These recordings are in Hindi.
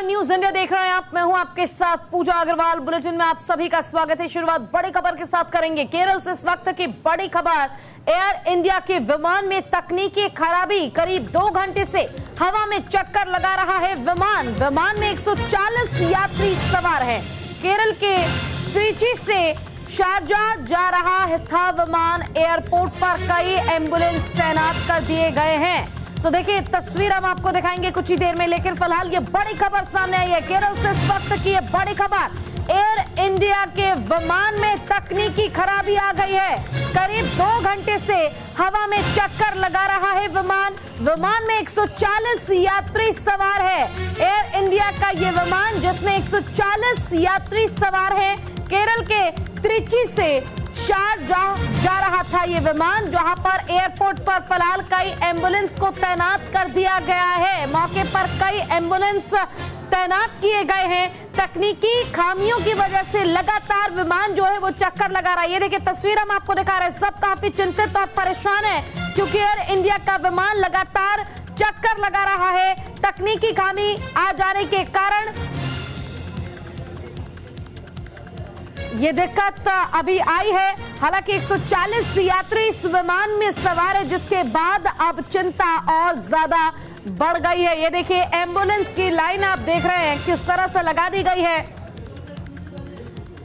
न्यूज इंडिया देख रहे हैं आप। मैं हूं आपके साथ पूजा अग्रवाल। बुलेटिन में आप सभी का स्वागत है। शुरुआत बड़ी खबर के साथ करेंगे। केरल से इस वक्त की बड़ी खबर। एयर इंडिया के विमान में तकनीकी खराबी। करीब 2 घंटे से हवा में चक्कर लगा रहा है विमान में 140 यात्री सवार हैं। केरल के त्रिची से शारजाह जा रहा था विमान। एयरपोर्ट पर कई एम्बुलेंस तैनात कर दिए गए हैं। तो देखिए तस्वीर हम आपको दिखाएंगे कुछ ही देर में, लेकिन फिलहाल ये बड़ी खबर सामने आई है। केरल से इस वक्त की ये बड़ी खबर। एयर इंडिया के विमान में तकनीकी खराबी आ गई है। करीब 2 घंटे से हवा में चक्कर लगा रहा है विमान में 140 यात्री सवार है। एयर इंडिया का ये विमान जिसमें 140 यात्री सवार है, केरल के त्रिची से शारजाह जा रहा था ये विमान, जहां पर एयरपोर्ट पर फिलहाल कई एम्बुलेंस को तैनात कर दिया गया है। मौके पर कई एम्बुलेंस तैनात किए गए हैं। तकनीकी खामियों की वजह से लगातार विमान जो है वो चक्कर लगा रहा है। ये देखिए तस्वीर हम आपको दिखा रहे हैं। सब काफी चिंतित और परेशान है क्योंकि एयर इंडिया का विमान लगातार चक्कर लगा रहा है। तकनीकी खामी आ जाने के कारण ये दिक्कत अभी आई है। हालांकि 140 यात्री इस विमान में सवार है, जिसके बाद अब चिंता और ज्यादा बढ़ गई है। ये देखिए एम्बुलेंस की लाइन आप देख रहे हैं किस तरह से लगा दी गई है।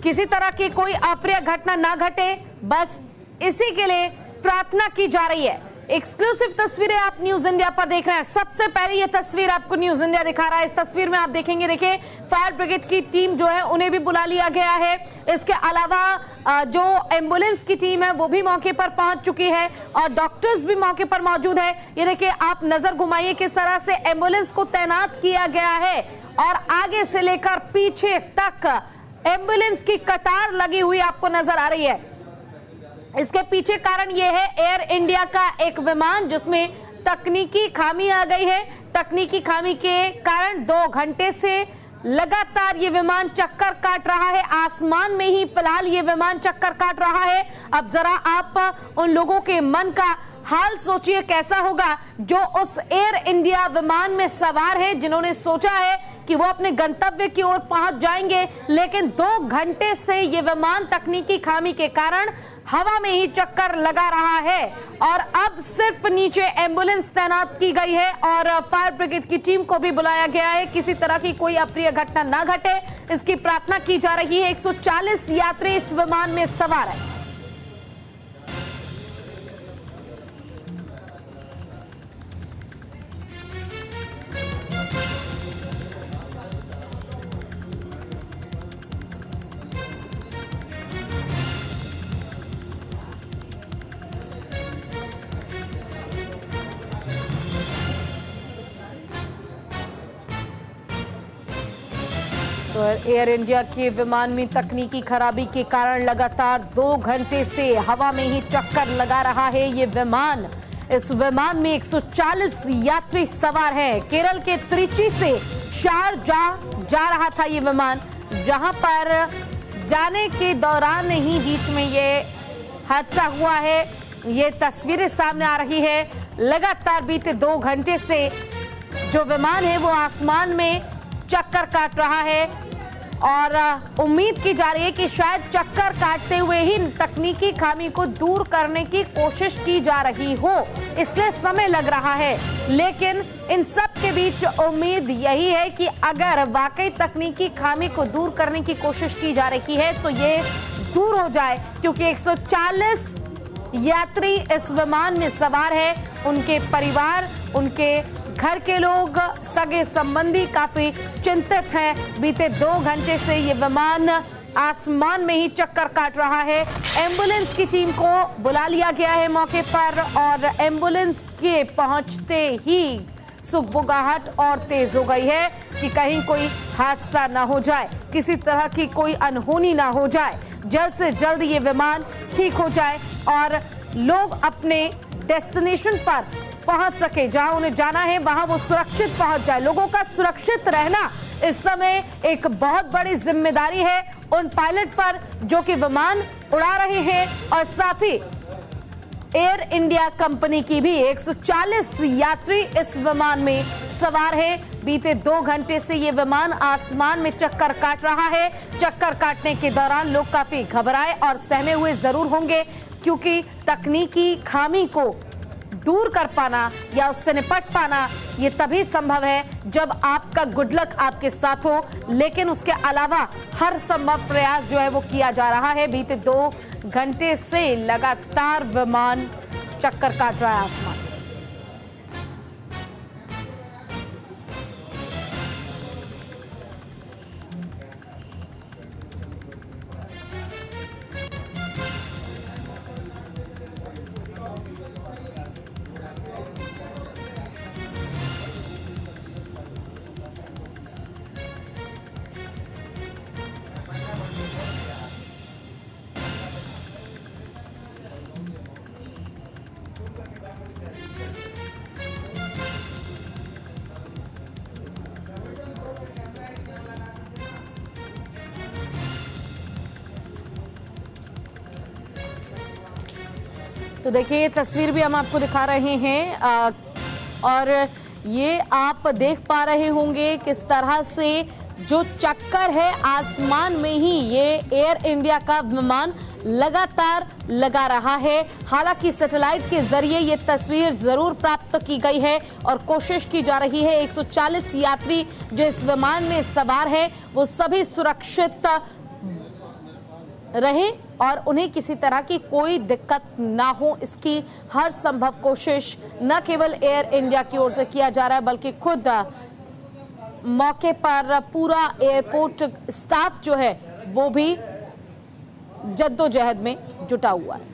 किसी तरह की कोई अप्रिय घटना ना घटे, बस इसी के लिए प्रार्थना की जा रही है। एक्सक्लूसिव तस्वीरें आप न्यूज इंडिया पर देख रहे हैं। सबसे पहले ये तस्वीर आपको न्यूज इंडिया दिखा रहा है। इस तस्वीर में आप देखेंगे, देखिए फायर ब्रिगेड की टीम जो है उन्हें भी बुला लिया गया है। इसके अलावा जो एम्बुलेंस की टीम है वो भी मौके पर पहुंच चुकी है और डॉक्टर्स भी मौके पर मौजूद है। ये देखिए आप नजर घुमाइए किस तरह से एम्बुलेंस को तैनात किया गया है और आगे से लेकर पीछे तक एम्बुलेंस की कतार लगी हुई आपको नजर आ रही है। इसके पीछे कारण यह है एयर इंडिया का एक विमान जिसमें तकनीकी खामी आ गई है। तकनीकी खामी के कारण 2 घंटे से लगातार ये विमान चक्कर काट रहा है। आसमान में ही फिलहाल ये विमान चक्कर काट रहा है। अब जरा आप उन लोगों के मन का हाल सोचिए कैसा होगा जो उस एयर इंडिया विमान में सवार हैं, जिन्होंने सोचा है कि वो अपने गंतव्य की ओर पहुंच जाएंगे, लेकिन 2 घंटे से ये विमान तकनीकी खामी के कारण हवा में ही चक्कर लगा रहा है और अब सिर्फ नीचे एम्बुलेंस तैनात की गई है और फायर ब्रिगेड की टीम को भी बुलाया गया है। किसी तरह की कोई अप्रिय घटना ना घटे, इसकी प्रार्थना की जा रही है। 140 यात्री इस विमान में सवार है। तो एयर इंडिया के विमान में तकनीकी खराबी के कारण लगातार 2 घंटे से हवा में ही चक्कर लगा रहा है ये विमान। इस विमान में 140 यात्री सवार हैं। केरल के त्रिची से शारजाह जा रहा था ये विमान, जहां पर जाने के दौरान ही बीच में ये हादसा हुआ है। ये तस्वीरें सामने आ रही है। लगातार बीते 2 घंटे से जो विमान है वो आसमान में चक्कर काट रहा है और उम्मीद की जा रही है कि शायद चक्कर काटते हुए ही तकनीकी खामी को दूर करने की कोशिश की जा रही हो, इसलिए समय लग रहा है। लेकिन इन सब के बीच उम्मीद यही है कि अगर वाकई तकनीकी खामी को दूर करने की कोशिश की जा रही है तो ये दूर हो जाए, क्योंकि 140 यात्री इस विमान में सवार है। उनके परिवार, उनके घर के लोग, सगे संबंधी काफी चिंतित हैं। बीते 2 घंटे से ये विमान आसमान में ही चक्कर काट रहा है। एम्बुलेंस की टीम को बुला लिया गया है मौके पर और एम्बुलेंस के पहुंचते ही सुगबुगाहट और तेज हो गई है कि कहीं कोई हादसा ना हो जाए, किसी तरह की कोई अनहोनी ना हो जाए। जल्द से जल्द ये विमान ठीक हो जाए और लोग अपने डेस्टिनेशन पर पहुंच सके, जहां उन्हें जाना है वहां वो सुरक्षित पहुंच जाए। लोगों का सुरक्षित रहना इस समय एक बहुत बड़ी जिम्मेदारी है उन पायलट पर जो कि विमान उड़ा रहे हैं और साथ ही एयर इंडिया कंपनी की भी 140 यात्री इस विमान में सवार है। बीते 2 घंटे से ये विमान आसमान में चक्कर काट रहा है। चक्कर काटने के दौरान लोग काफी घबराए और सहमे हुए जरूर होंगे, क्योंकि तकनीकी खामी को दूर कर पाना या उससे निपट पाना ये तभी संभव है जब आपका गुड लक आपके साथ हो। लेकिन उसके अलावा हर संभव प्रयास जो है वो किया जा रहा है। बीते 2 घंटे से लगातार विमान चक्कर काट रहा है आसमान। तो देखिए ये तस्वीर भी हम आपको दिखा रहे हैं और ये आप देख पा रहे होंगे किस तरह से जो चक्कर है आसमान में ही ये एयर इंडिया का विमान लगातार लगा रहा है। हालांकि सैटेलाइट के जरिए ये तस्वीर जरूर प्राप्त की गई है और कोशिश की जा रही है 140 यात्री जो इस विमान में सवार है वो सभी सुरक्षित रहें और उन्हें किसी तरह की कोई दिक्कत ना हो, इसकी हर संभव कोशिश न केवल एयर इंडिया की ओर से किया जा रहा है बल्कि खुद मौके पर पूरा एयरपोर्ट स्टाफ जो है वो भी जद्दोजहद में जुटा हुआ है।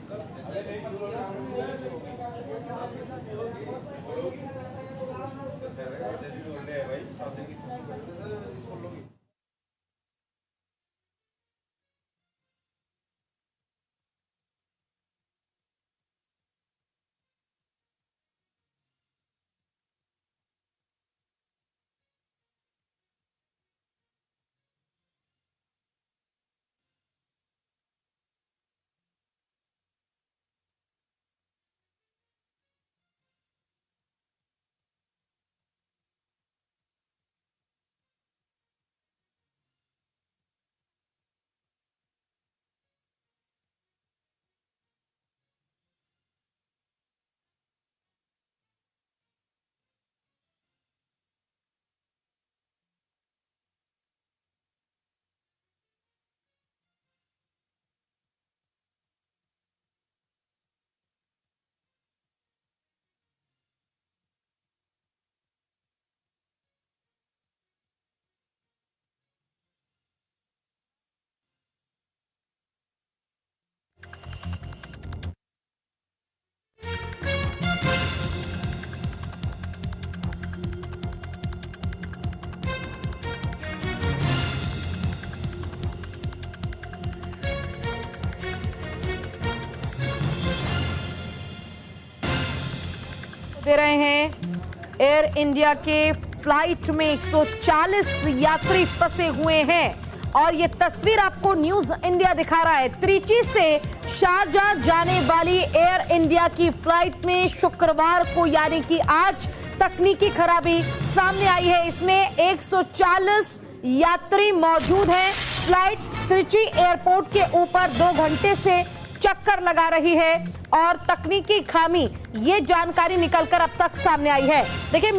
दे रहे हैं एयर इंडिया के फ्लाइट में 140 यात्री फंसे हुए हैं और ये तस्वीर आपको न्यूज इंडिया दिखा रहा है। त्रिची से शारजाह जाने वाली एयर इंडिया की फ्लाइट में शुक्रवार को यानी कि आज तकनीकी खराबी सामने आई है। इसमें 140 यात्री मौजूद हैं। फ्लाइट त्रिची एयरपोर्ट के ऊपर 2 घंटे से चक्कर लगा रही है और तकनीकी खामी ये जानकारी निकलकर अब तक सामने आई है। देखिए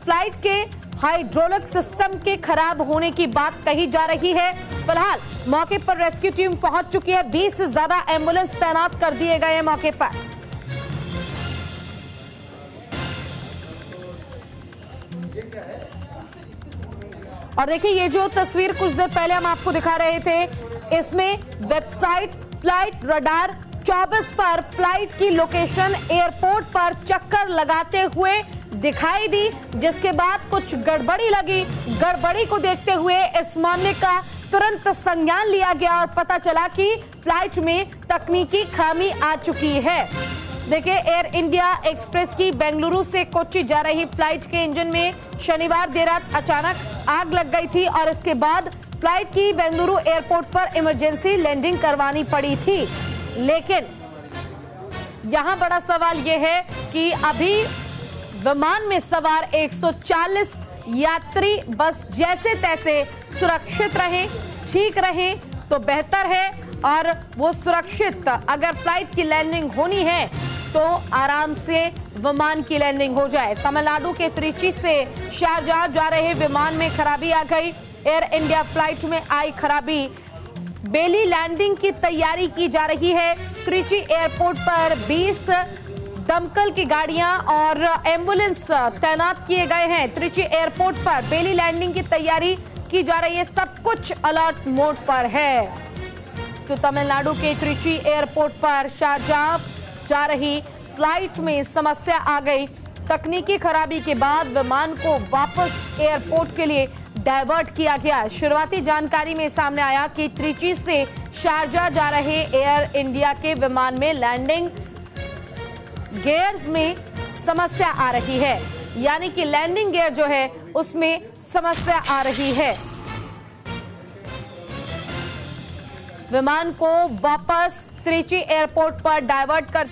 फ्लाइट के हाइड्रोलिक सिस्टम के खराब होने की बात कही जा रही है। फिलहाल मौके पर रेस्क्यू टीम पहुंच चुकी है। 20 से ज्यादा एम्बुलेंस तैनात कर दिए गए हैं मौके पर। और देखिए ये जो तस्वीर कुछ देर पहले हम आपको दिखा रहे थे इसमें वेबसाइट फ्लाइट रडार 24 पर फ्लाइट की लोकेशन एयरपोर्ट पर चक्कर लगाते हुए दिखाई दी, जिसके बाद कुछ गड़बड़ी लगी। गड़बड़ी को देखते हुए इस मामले का तुरंत संज्ञान लिया गया और पता चला कि फ्लाइट में तकनीकी खामी आ चुकी है। देखिए एयर इंडिया एक्सप्रेस की बेंगलुरु से कोच्चि जा रही फ्लाइट के इंजन में शनिवार देर रात अचानक आग लग गई थी और इसके बाद फ्लाइट की बेंगलुरु एयरपोर्ट पर इमरजेंसी लैंडिंग करवानी पड़ी थी। लेकिन यहां बड़ा सवाल यह है कि अभी विमान में सवार 140 यात्री बस जैसे तैसे सुरक्षित रहे, ठीक रहे तो बेहतर है। और वो सुरक्षित, अगर फ्लाइट की लैंडिंग होनी है तो आराम से विमान की लैंडिंग हो जाए। तमिलनाडु के त्रिची से शारजाह जा रहे विमान में खराबी आ गई। एयर इंडिया फ्लाइट में आई खराबी, बेली लैंडिंग की तैयारी की जा रही है। त्रिची एयरपोर्ट पर 20 दमकल की गाड़ियां और एम्बुलेंस तैनात किए गए हैं। त्रिची एयरपोर्ट पर बेली लैंडिंग की तैयारी की जा रही है, सब कुछ अलर्ट मोड पर है। तो तमिलनाडु के त्रिची एयरपोर्ट पर शारजाह जा रही फ्लाइट में समस्या आ गई। तकनीकी खराबी के बाद विमान को वापस एयरपोर्ट के लिए डाइवर्ट किया गया। शुरुआती जानकारी में सामने आया कि त्रिची से शारजाह जा रहे एयर इंडिया के विमान में लैंडिंग गियर्स में समस्या आ रही है, यानी कि लैंडिंग गियर जो है उसमें समस्या आ रही है। विमान को वापस त्रिची एयरपोर्ट पर डाइवर्ट कर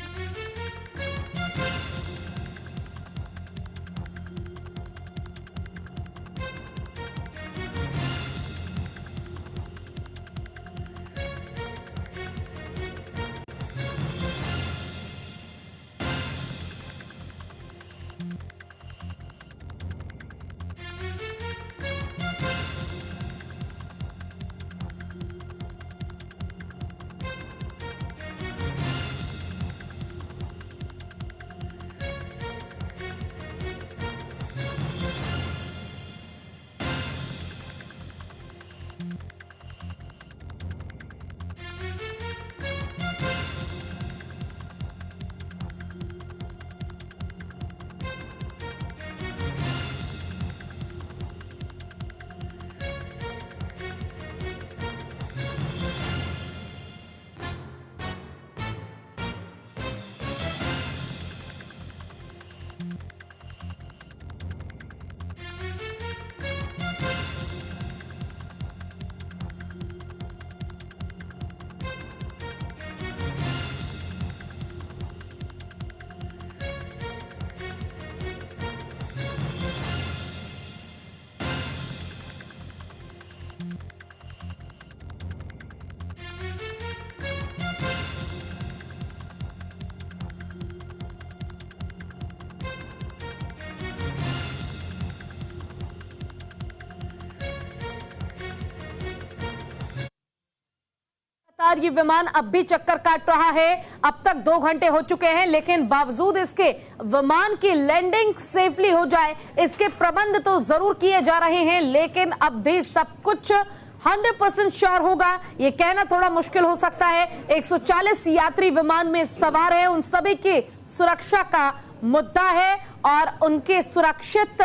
ये विमान अब भी चक्कर काट रहा है। अब तक 2 घंटे हो चुके हैं, लेकिन बावजूद इसके विमान की लैंडिंग सेफली हो जाए इसके प्रबंध तो जरूर किए जा रहे हैं, लेकिन अब भी सब कुछ 100% श्योर होगा ये कहना थोड़ा मुश्किल हो सकता है। 140 यात्री विमान में सवार हैं, उन सभी की सुरक्षा का मुद्दा है और उनके सुरक्षित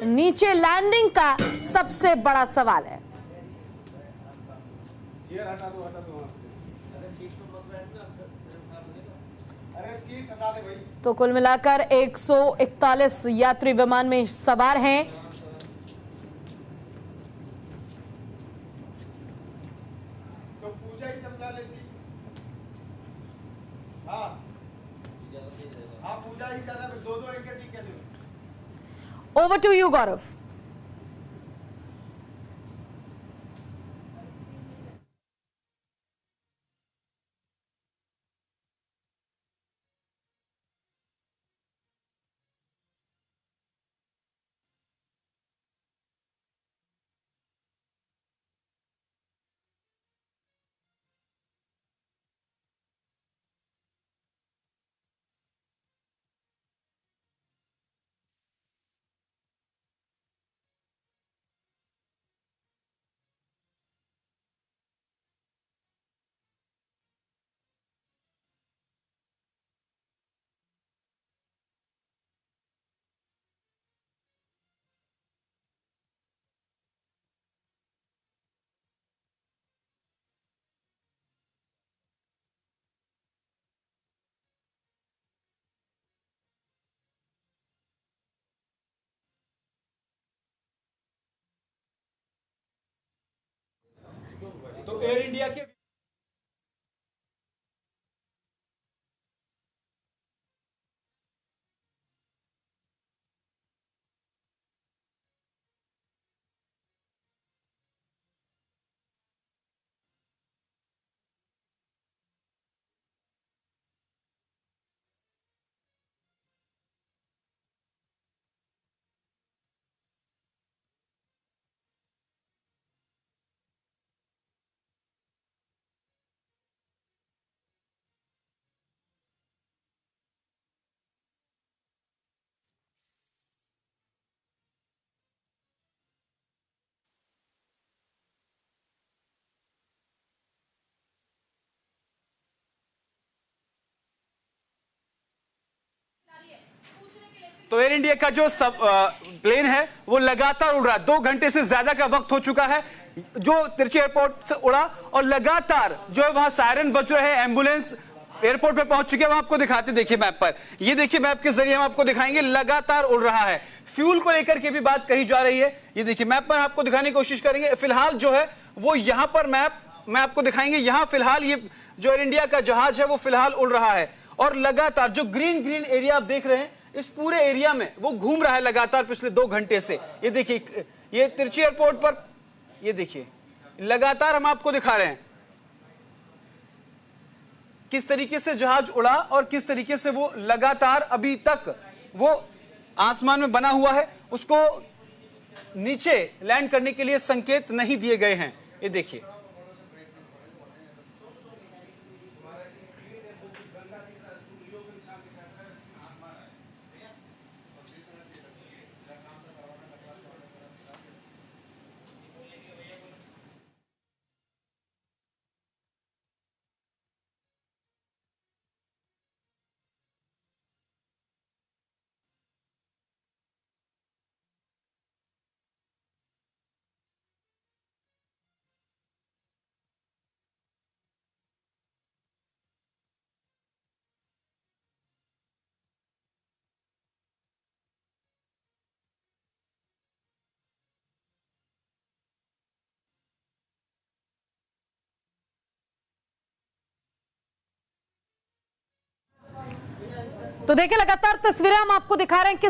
नीचे लैंडिंग का सबसे बड़ा सवाल है। तो कुल मिलाकर 141 यात्री विमान में सवार हैं। तो पूजा ही समझा लेती। हाँ पूजा ही ज्यादा, दो एक ठीक है। ओवर टू यू गौरव। तो एयर इंडिया के तो एयर इंडिया का जो प्लेन है वो लगातार उड़ रहा है। 2 घंटे से ज्यादा का वक्त हो चुका है जो तिरछी एयरपोर्ट से उड़ा, और लगातार जो है वहां सायरन बज रहे हैं, एम्बुलेंस एयरपोर्ट पे पहुंच चुके हैं। हम आपको दिखाते, देखिए मैप पर, ये देखिए मैप के जरिए हम आपको दिखाएंगे, लगातार उड़ रहा है। फ्यूल को लेकर के भी बात कही जा रही है, ये देखिए मैप पर आपको दिखाने की कोशिश करेंगे। फिलहाल जो है वो यहां पर मैप मैं आपको दिखाएंगे, यहां फिलहाल ये जो एयर इंडिया का जहाज है वो फिलहाल उड़ रहा है, और लगातार जो ग्रीन एरिया आप देख रहे हैं, इस पूरे एरिया में वो घूम रहा है लगातार पिछले 2 घंटे से। ये देखिए, ये तिरछी एयरपोर्ट पर, ये देखिए लगातार हम आपको दिखा रहे हैं किस तरीके से जहाज उड़ा और किस तरीके से वो लगातार अभी तक वो आसमान में बना हुआ है, उसको नीचे लैंड करने के लिए संकेत नहीं दिए गए हैं। ये देखिए, तो देखिए लगातार तस्वीरें हम आपको दिखा रहे हैं कि